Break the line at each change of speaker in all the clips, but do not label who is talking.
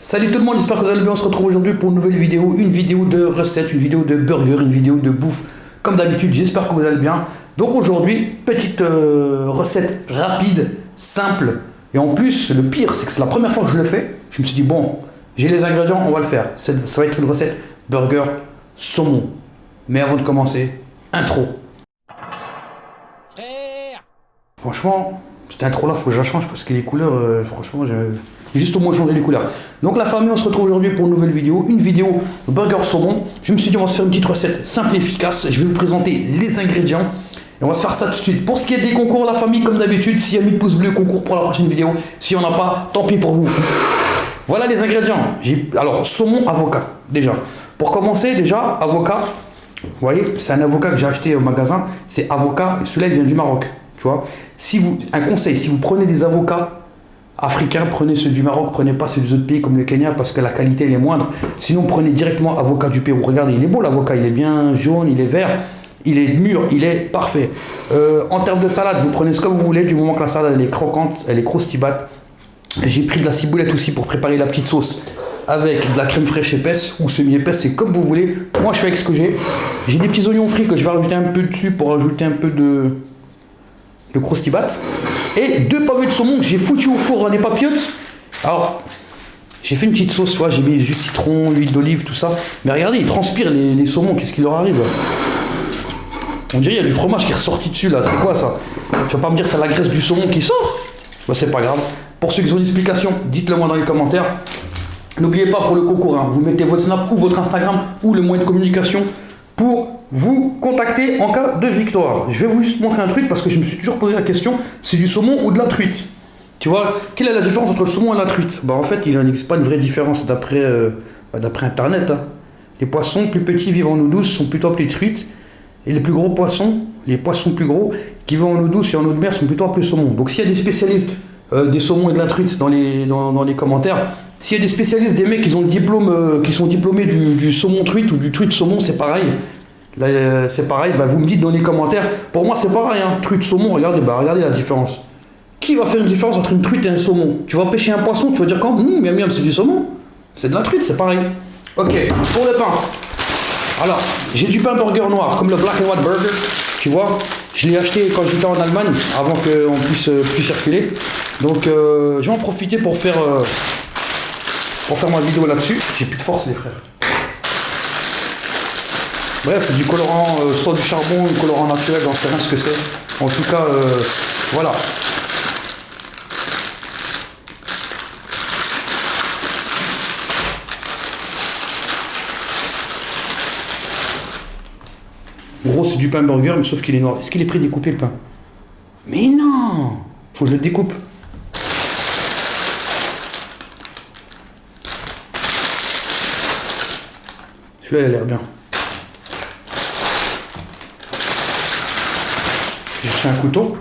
Salut tout le monde, j'espère que vous allez bien. On se retrouve aujourd'hui pour une nouvelle vidéo, une vidéo de recettes, une vidéo de burger, une vidéo de bouffe. Comme d'habitude, j'espère que vous allez bien. Donc aujourd'hui, petite recette rapide, simple. Et en plus, le pire, c'est que c'est la première fois que je le fais. Je me suis dit, bon, j'ai les ingrédients, on va le faire. Ça va être une recette burger saumon. Mais avant de commencer, intro.
Frère!
Franchement, cette intro-là, il faut que je la change parce que les couleurs, franchement, j'ai juste au moins changer les couleurs. Donc la famille, on se retrouve aujourd'hui pour une nouvelle vidéo, une vidéo burger saumon. Je me suis dit, on va se faire une petite recette simple et efficace. Je vais vous présenter les ingrédients et on va se faire ça tout de suite. Pour ce qui est des concours, la famille, comme d'habitude, s'il y a 1000 pouces bleus, concours pour la prochaine vidéo. Si on n'a pas, tant pis pour vous. Voilà les ingrédients. Alors, saumon, avocat, déjà. Pour commencer, déjà, avocat. Vous voyez, c'est un avocat que j'ai acheté au magasin. C'est avocat, celui-là, il vient du Maroc. Tu vois, un conseil, si vous prenez des avocats africains, prenez ceux du Maroc, prenez pas ceux des autres pays comme le Kenya parce que la qualité elle est moindre. Sinon, prenez directement avocat du Pérou. Regardez, il est beau l'avocat, il est bien jaune, il est vert, il est mûr, il est parfait. En termes de salade, vous prenez ce que vous voulez, du moment que la salade elle est croquante, elle est croustillante. J'ai pris de la ciboulette aussi pour préparer la petite sauce avec de la crème fraîche épaisse ou semi-épaisse, c'est comme vous voulez. Moi, je fais avec ce que j'ai. J'ai des petits oignons frits que je vais rajouter un peu dessus pour ajouter un peu de croustibat et 2 pavés de saumon que j'ai foutu au four dans des papillotes. Alors j'ai fait une petite sauce, tu vois, j'ai mis du jus de citron, l'huile d'olive, tout ça, mais regardez, ils transpirent les saumons, qu'est-ce qui leur arrive là? On dirait il y a du fromage qui est ressorti dessus là, c'est quoi ça? Tu vas pas me dire que c'est la graisse du saumon qui sort? Bah, c'est pas grave. Pour ceux qui ont une explication, dites-le moi dans les commentaires. N'oubliez pas pour le concours, hein, vous mettez votre Snap ou votre Instagram ou le moyen de communication pour vous contacter en cas de victoire. Je vais vous juste montrer un truc parce que je me suis toujours posé la question, c'est du saumon ou de la truite? Tu vois, quelle est la différence entre le saumon et la truite? Bah en fait, il n'existe pas une vraie différence d'après Internet. Hein. Les poissons plus petits vivant en eau douce sont plutôt appelés truites et les plus gros poissons, les poissons plus gros qui vivent en eau douce et en eau de mer sont plutôt appelés saumons. Donc s'il y a des spécialistes des saumons et de la truite dans les commentaires, s'il y a des spécialistes, des mecs qui ont le diplôme, qui sont diplômés du saumon truite ou du truite saumon, c'est pareil. Là, c'est pareil, bah, vous me dites dans les commentaires. Pour moi, c'est pareil, hein. Truite, saumon, regardez, regardez la différence. Qui va faire une différence entre une truite et un saumon? Tu vas pêcher un poisson, tu vas dire quand miam miam, c'est du saumon. C'est de la truite, c'est pareil. Ok, pour le pain. Alors, j'ai du pain burger noir, comme le Black and White Burger. Tu vois, je l'ai acheté quand j'étais en Allemagne, avant qu'on puisse plus circuler. Donc, je vais en profiter pour faire ma vidéo là-dessus. J'ai plus de force, les frères. Bref, c'est du colorant, soit du charbon, du colorant naturel, j'en sais rien ce que c'est. En tout cas, voilà. En gros, c'est du pain burger, mais sauf qu'il est noir. Est-ce qu'il est prédécoupé le pain? Mais non! Faut que je le découpe. Celui-là, il a l'air bien. J'ai cherché un couteau.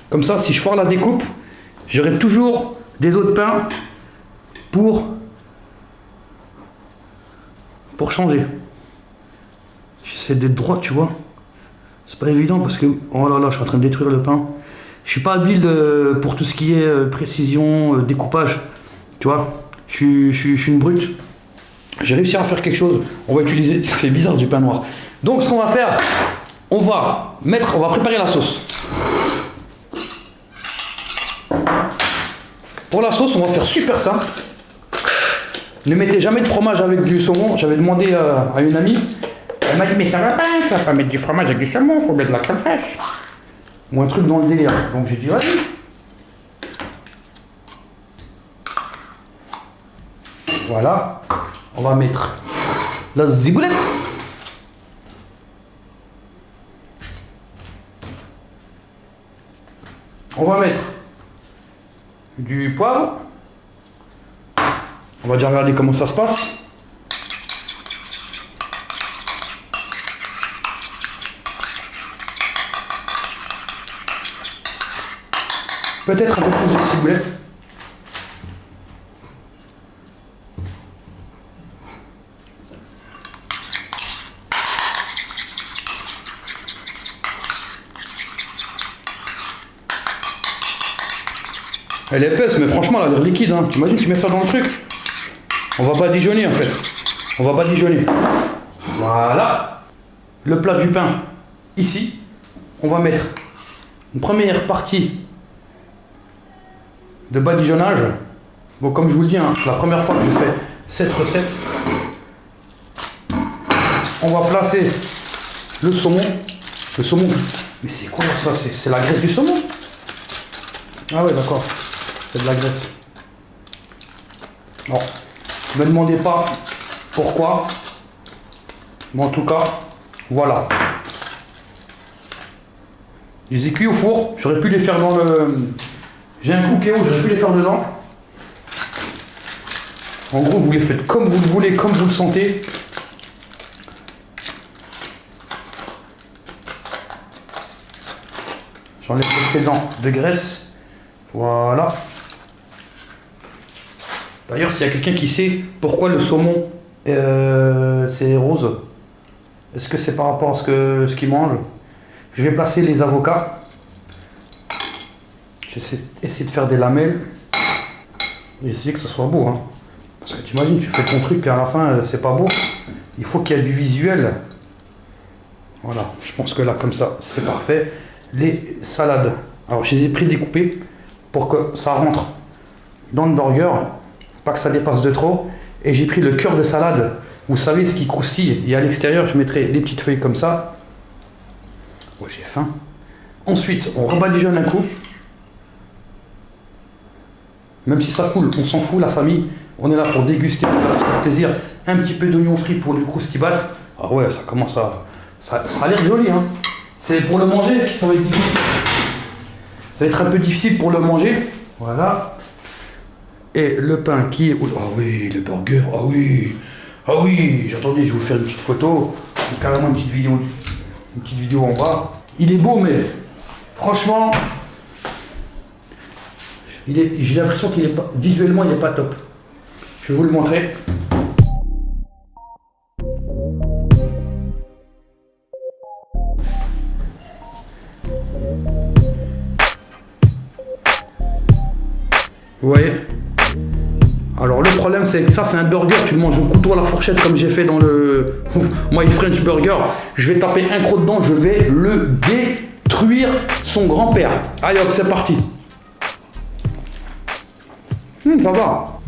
Comme ça, si je foire la découpe, j'aurai toujours des os de pain pour changer. J'essaie d'être droit, tu vois. C'est pas évident parce que... Oh là là, je suis en train de détruire le pain. Je suis pas habile pour tout ce qui est précision, découpage. Tu vois, je suis une brute. J'ai réussi à faire quelque chose. On va utiliser... Ça fait bizarre du pain noir. Donc, ce qu'on va faire... On va préparer la sauce. Pour la sauce, on va faire super simple. Ne mettez jamais de fromage avec du saumon. J'avais demandé à une amie. Elle m'a dit, mais ça va pas, tu vas pas mettre du fromage avec du saumon, faut mettre de la crème fraîche. Ou un truc dans le délire. Donc j'ai dit, vas-y. Voilà. On va mettre la ziboulette. On va mettre du poivre. On va déjà regarder comment ça se passe. Peut-être un peu plus de ciboulette. Elle est épaisse, mais franchement, elle a l'air liquide. Hein. T'imagines, tu mets ça dans le truc. On va badigeonner en fait. On va badigeonner. Voilà. Le plat du pain, ici. On va mettre une première partie de badigeonnage. Bon, comme je vous le dis, hein, c'est la première fois que je fais cette recette. On va placer le saumon. Le saumon. Mais c'est quoi ça? C'est la graisse du saumon? Ah ouais, d'accord. C'est de la graisse. Bon, ne me demandez pas pourquoi. Bon, en tout cas, voilà. Je les ai cuits au four. J'aurais pu les faire dans le... J'ai un cookéo, j'aurais pu les faire dedans. En gros, vous les faites comme vous le voulez, comme vous le sentez. J'enlève l'excédent de graisse. Voilà. D'ailleurs, s'il y a quelqu'un qui sait pourquoi le saumon c'est rose, est-ce que c'est par rapport à ce qu'il mange? Je vais placer les avocats. Je vais essayer de faire des lamelles. Et essayer que ce soit beau. Hein. Parce que tu imagines, tu fais ton truc et à la fin, c'est pas beau. Il faut qu'il y ait du visuel. Voilà, je pense que là, comme ça, c'est parfait. Les salades. Alors, je les ai pris découpées pour que ça rentre dans le burger. Pas que ça dépasse de trop. Et j'ai pris le cœur de salade. Vous savez, ce qui croustille. Et à l'extérieur, je mettrai des petites feuilles comme ça. Ouais, j'ai faim. Ensuite, on rebadigeonne un coup. Même si ça coule, on s'en fout, la famille. On est là pour déguster, pour faire plaisir. Un petit peu d'oignon frit pour du croustibat. Ah ouais, ça commence à... Ça a l'air joli, hein. C'est pour le manger que ça va être difficile. Ça va être un peu difficile pour le manger. Voilà. Et le pain qui est... Ah oui, le burger. Ah oui. Ah oui. J'attendais, je vais vous faire une petite photo. Carrément une petite vidéo en bas. Il est beau, mais franchement, j'ai l'impression qu'il est pas... Visuellement, il n'est pas top. Je vais vous le montrer. Vous voyez? Alors le problème c'est que ça c'est un burger, tu le manges au couteau à la fourchette comme j'ai fait dans le My French Burger. Je vais taper un croc dedans, je vais le détruire son grand-père. Allez hop, c'est parti. Ça va.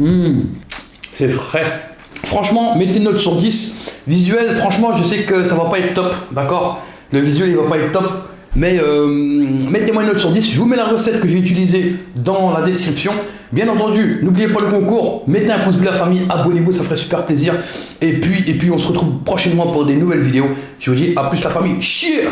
C'est frais. Franchement, mettez une note sur 10. Visuel, franchement, je sais que ça va pas être top, d'accord? Le visuel il va pas être top. Mais mettez-moi une note sur 10. Je vous mets la recette que j'ai utilisée dans la description. Bien entendu, n'oubliez pas le concours. Mettez un pouce bleu la famille, abonnez-vous, ça ferait super plaisir. Et puis on se retrouve prochainement pour des nouvelles vidéos. Je vous dis à plus la famille. Cheers!